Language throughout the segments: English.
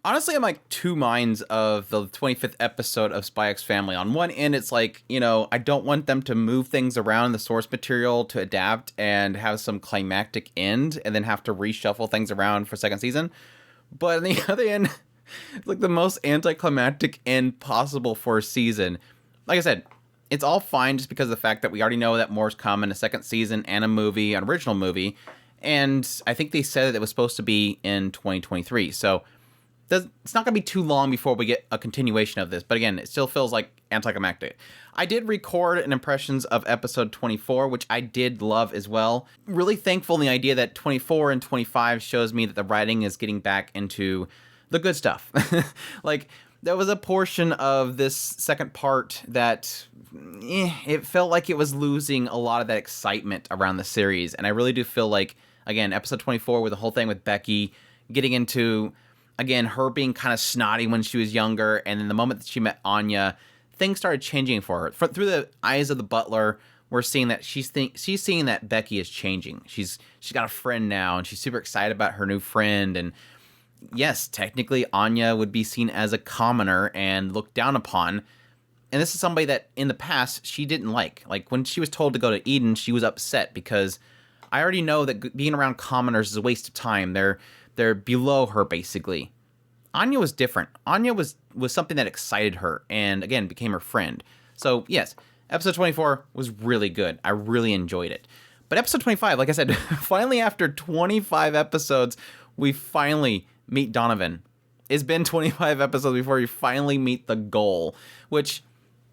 Honestly, I'm like two minds of the 25th episode of Spy X Family. On one end, it's like, I don't want them to move things around the source material to adapt and have some climactic end and then have to reshuffle things around for second season. But on the other end, it's like the most anticlimactic end possible for a season. Like I said, it's all fine just because of the fact that we already know that more's coming, a second season and a movie, an original movie. And I think they said that it was supposed to be in 2023. So it's not going to be too long before we get a continuation of this. But again, it still feels like anticlimactic. I did record an impressions of episode 24, which I did love as well. Really thankful in the idea that 24 and 25 shows me that the writing is getting back into the good stuff. Like, there was a portion of this second part that it felt like it was losing a lot of that excitement around the series. And I really do feel like, again, episode 24 with the whole thing with Becky getting into, again, her being kind of snotty when she was younger, and then the moment that she met Anya, things started changing for her. Through the eyes of the butler, we're seeing that she's seeing that Becky is changing. She's got a friend now, and she's super excited about her new friend. And yes, technically, Anya would be seen as a commoner and looked down upon. And this is somebody that in the past she didn't like. Like, when she was told to go to Eden, she was upset because I already know that being around commoners is a waste of time. They're below her, basically. Anya was different. Anya was something that excited her and, again, became her friend. So, yes, episode 24 was really good. I really enjoyed it. But episode 25, like I said, finally after 25 episodes, we finally meet Donovan. It's been 25 episodes before we finally meet the goal, which,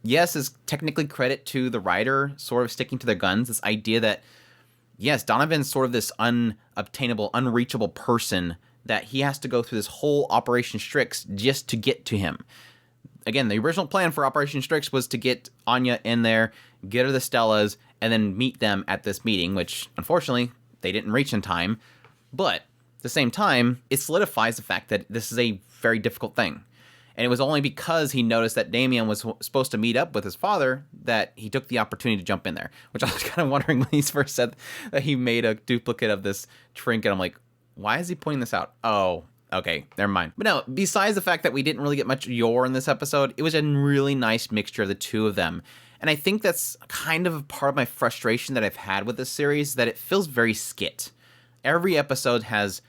yes, is technically credit to the writer sort of sticking to their guns. This idea that, yes, Donovan's sort of this unobtainable, unreachable person that he has to go through this whole Operation Strix just to get to him. Again, the original plan for Operation Strix was to get Anya in there, get her the Stellas, and then meet them at this meeting, which, unfortunately, they didn't reach in time. But at the same time, it solidifies the fact that this is a very difficult thing. And it was only because he noticed that Damien was supposed to meet up with his father that he took the opportunity to jump in there. Which I was kind of wondering when he first said that he made a duplicate of this trinket. I'm like, why is he pointing this out? Oh, okay, never mind. But no, besides the fact that we didn't really get much Yor in this episode, it was a really nice mixture of the two of them. And I think that's kind of a part of my frustration that I've had with this series, that it feels very skit. Every episode has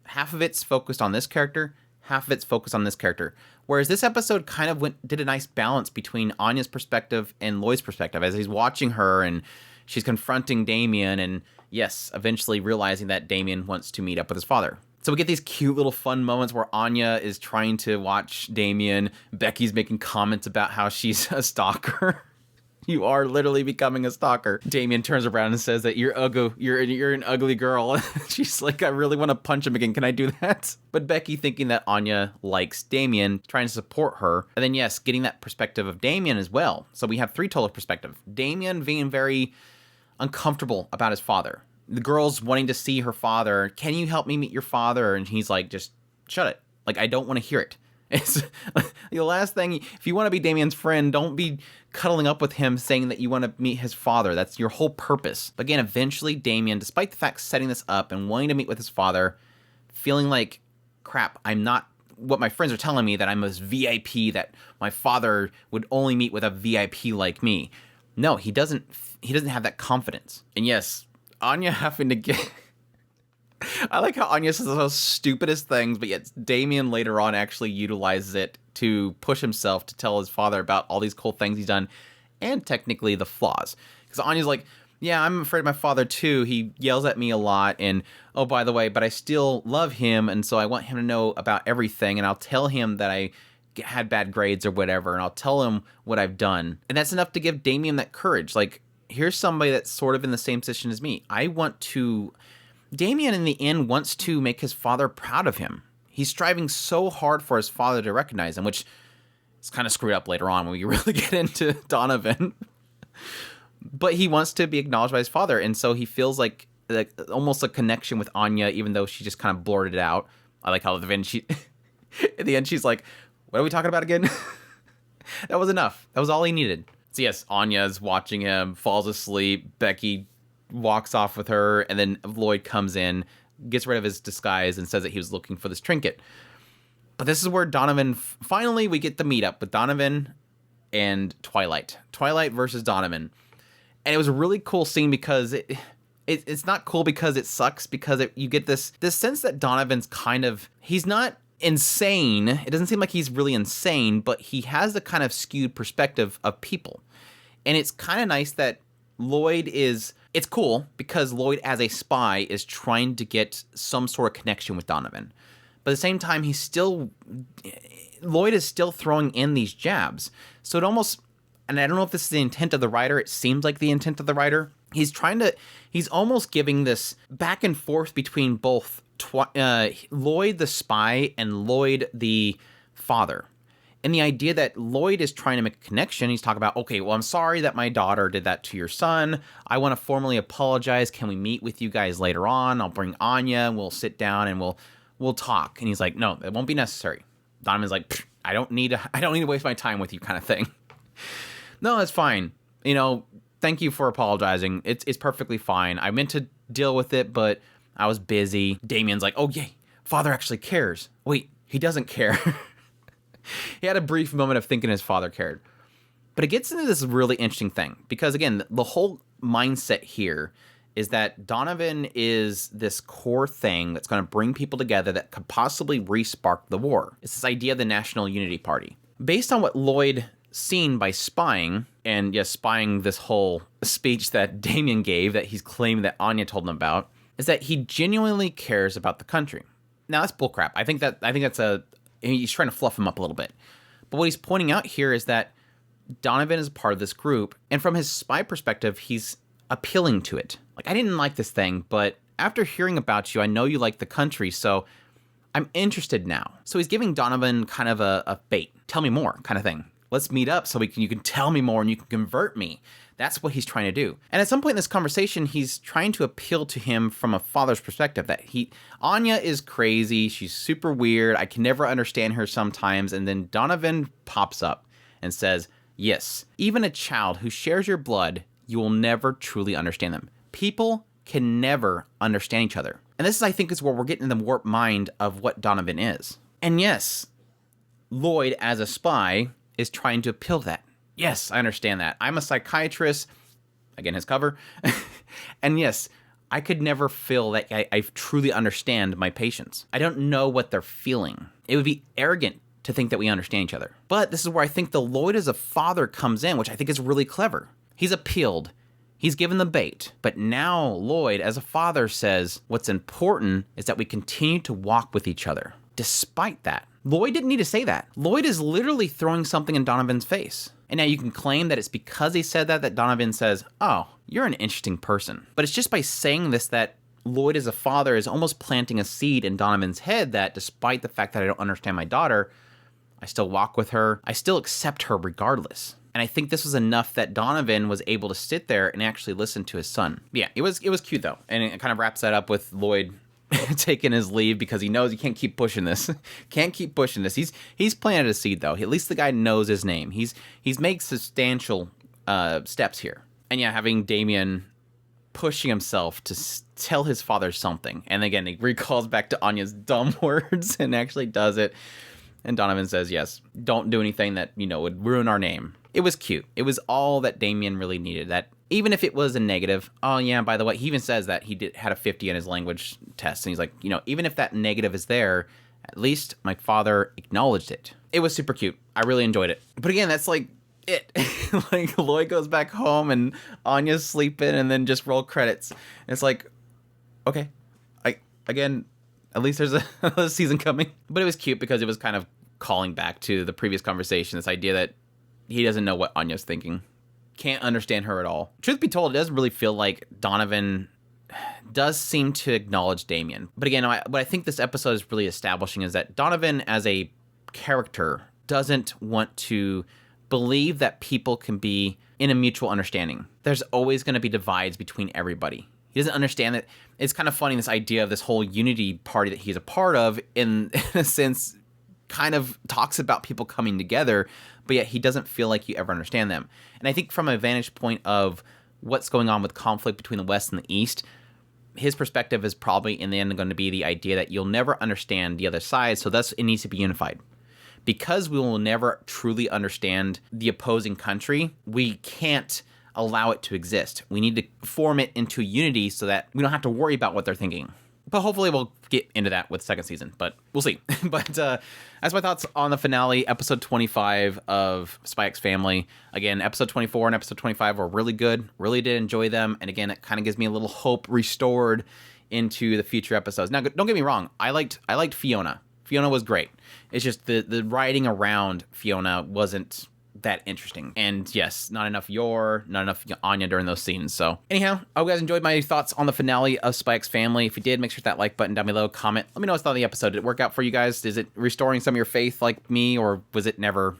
half of it's focused on this character, half of it's focused on this character. Whereas this episode kind of did a nice balance between Anya's perspective and Lloyd's perspective as he's watching her and she's confronting Damien and, yes, eventually realizing that Damien wants to meet up with his father. So we get these cute little fun moments where Anya is trying to watch Damien. Becky's making comments about how she's a stalker. You are literally becoming a stalker. Damien turns around and says that you're ugly. You're an ugly girl. She's like, I really want to punch him again. Can I do that? But Becky, thinking that Anya likes Damien, trying to support her. And then, yes, getting that perspective of Damien as well. So we have three total perspectives. Damien being very uncomfortable about his father. The girl's wanting to see her father. Can you help me meet your father? And he's like, just shut it. Like, I don't want to hear it. It's the last thing. If you want to be Damien's friend, don't be cuddling up with him saying that you want to meet his father. That's your whole purpose. But again, eventually Damien, despite the fact setting this up and wanting to meet with his father, feeling like, crap, I'm not what my friends are telling me, that I'm this VIP, that my father would only meet with a VIP like me. No, he doesn't have that confidence. And yes, Anya having to get... I like how Anya says the stupidest things, but yet Damien later on actually utilizes it to push himself to tell his father about all these cool things he's done, and technically the flaws. Because Anya's like, yeah, I'm afraid of my father too. He yells at me a lot, and oh, by the way, but I still love him, and so I want him to know about everything, and I'll tell him that I had bad grades or whatever, and I'll tell him what I've done. And that's enough to give Damien that courage. Like, here's somebody that's sort of in the same position as me. Damien, in the end, wants to make his father proud of him. He's striving so hard for his father to recognize him, which is kind of screwed up later on when we really get into Donovan. But he wants to be acknowledged by his father, and so he feels like almost a connection with Anya, even though she just kind of blurted it out. I like how at the end she's like, what are we talking about again? That was enough. That was all he needed. So yes, Anya's watching him, falls asleep, Becky walks off with her, and then Lloyd comes in, gets rid of his disguise, and says that he was looking for this trinket. But this is where Donovan, finally we get the meetup with Donovan and Twilight. Twilight versus Donovan. And it was a really cool scene because it's not cool because it sucks, because you get this sense that Donovan's he's not insane. It doesn't seem like he's really insane, but he has the kind of skewed perspective of people. And it's kind of nice that it's cool because Lloyd as a spy is trying to get some sort of connection with Donovan. But at the same time, Lloyd is still throwing in these jabs. So it almost, and I don't know if this is the intent of the writer, it seems like the intent of the writer. He's almost giving this back and forth between both Lloyd the spy and Lloyd the father. And the idea that Lloyd is trying to make a connection. He's talking about, okay, well, I'm sorry that my daughter did that to your son. I want to formally apologize. Can we meet with you guys later on? I'll bring Anya and we'll sit down and we'll talk. And he's like, no, it won't be necessary. Donovan's like, I don't need to waste my time with you, kind of thing. No, it's fine. Thank you for apologizing. It's perfectly fine. I meant to deal with it, but I was busy. Damien's like, oh, yay, father actually cares. Wait, he doesn't care. He had a brief moment of thinking his father cared. But it gets into this really interesting thing. Because, again, the whole mindset here is that Donovan is this core thing that's going to bring people together that could possibly re-spark the war. It's this idea of the National Unity Party. Based on what Lloyd seen by spying, and yes, spying this whole speech that Damien gave that he's claiming that Anya told him about, is that he genuinely cares about the country. Now, that's bullcrap. I think he's trying to fluff him up a little bit. But what he's pointing out here is that Donovan is a part of this group, and from his spy perspective, he's appealing to it. Like, I didn't like this thing, but after hearing about you, I know you like the country, so I'm interested now. So he's giving Donovan kind of a bait. Tell me more, kind of thing. Let's meet up so you can tell me more and you can convert me. That's what he's trying to do. And at some point in this conversation, he's trying to appeal to him from a father's perspective that Anya is crazy. She's super weird. I can never understand her sometimes. And then Donovan pops up and says, yes, even a child who shares your blood, you will never truly understand them. People can never understand each other. And this, I think, is where we're getting in the warped mind of what Donovan is. And yes, Lloyd, as a spy, is trying to appeal to that. Yes, I understand that. I'm a psychiatrist. Again, his cover. And yes, I could never feel that I truly understand my patients. I don't know what they're feeling. It would be arrogant to think that we understand each other. But this is where I think the Lloyd as a father comes in, which I think is really clever. He's appealed. He's given the bait. But now Lloyd as a father says, what's important is that we continue to walk with each other. Despite that, Lloyd didn't need to say that. Lloyd is literally throwing something in Donovan's face. And now you can claim that it's because he said that Donovan says, oh, you're an interesting person. But it's just by saying this that Lloyd as a father is almost planting a seed in Donovan's head that despite the fact that I don't understand my daughter, I still walk with her. I still accept her regardless. And I think this was enough that Donovan was able to sit there and actually listen to his son. Yeah, it was cute though. And it kind of wraps that up with Lloyd taking his leave because he knows he can't keep pushing this. Can't keep pushing this. He's planted a seed though. At least the guy knows his name. He's made substantial steps here. And yeah, having Damien pushing himself to tell his father something. And again, he recalls back to Anya's dumb words and actually does it. And Donovan says, yes, don't do anything that, would ruin our name. It was cute. It was all that Damien really needed. That even if it was a negative, oh yeah, by the way, he even says that he had a 50 in his language test. And he's like, even if that negative is there, at least my father acknowledged it. It was super cute. I really enjoyed it. But again, that's like it. Like Lloyd goes back home and Anya's sleeping and then just roll credits. And it's like, okay, at least there's a season coming. But it was cute because it was kind of calling back to the previous conversation, this idea that he doesn't know what Anya's thinking. Can't understand her at all. Truth be told, it doesn't really feel like Donovan does seem to acknowledge Damien. But again, what I think this episode is really establishing is that Donovan as a character doesn't want to believe that people can be in a mutual understanding. There's always going to be divides between everybody. He doesn't understand that. It's kind of funny, this idea of this whole unity party that he's a part of, in a sense, kind of talks about people coming together, but yet he doesn't feel like you ever understand them. And I think from a vantage point of what's going on with conflict between the West and the East, his perspective is probably in the end going to be the idea that you'll never understand the other side, so thus it needs to be unified. Because we will never truly understand the opposing country, we can't allow it to exist. We need to form it into unity so that we don't have to worry about what they're thinking. But hopefully we'll get into that with second season, but we'll see. But that's my thoughts on the finale, episode 25 of Spy X Family. Again, episode 24 and episode 25 were really good. Really did enjoy them. And again, it kind of gives me a little hope restored into the future episodes. Now, don't get me wrong. I liked Fiona. Fiona was great. It's just the writing around Fiona wasn't that interesting. And yes, not enough not enough Anya during those scenes. So anyhow, I hope you guys enjoyed my thoughts on the finale of Spy X Family. If you did, make sure to hit that like button down below, comment. Let me know what's thought of the episode. Did it work out for you guys? Is it restoring some of your faith like me, or did it never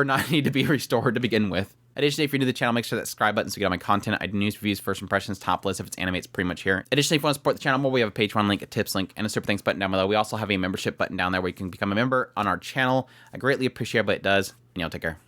not need to be restored to begin with? Additionally, if you're new to the channel, make sure that subscribe button so you get all my content. I do news, reviews, first impressions, top list. If it's anime, it's pretty much here. Additionally, if you want to support the channel more, we have a Patreon link, a tips link, and a super thanks button down below. We also have a membership button down there where you can become a member on our channel. I greatly appreciate it, but it does. And y'all take care.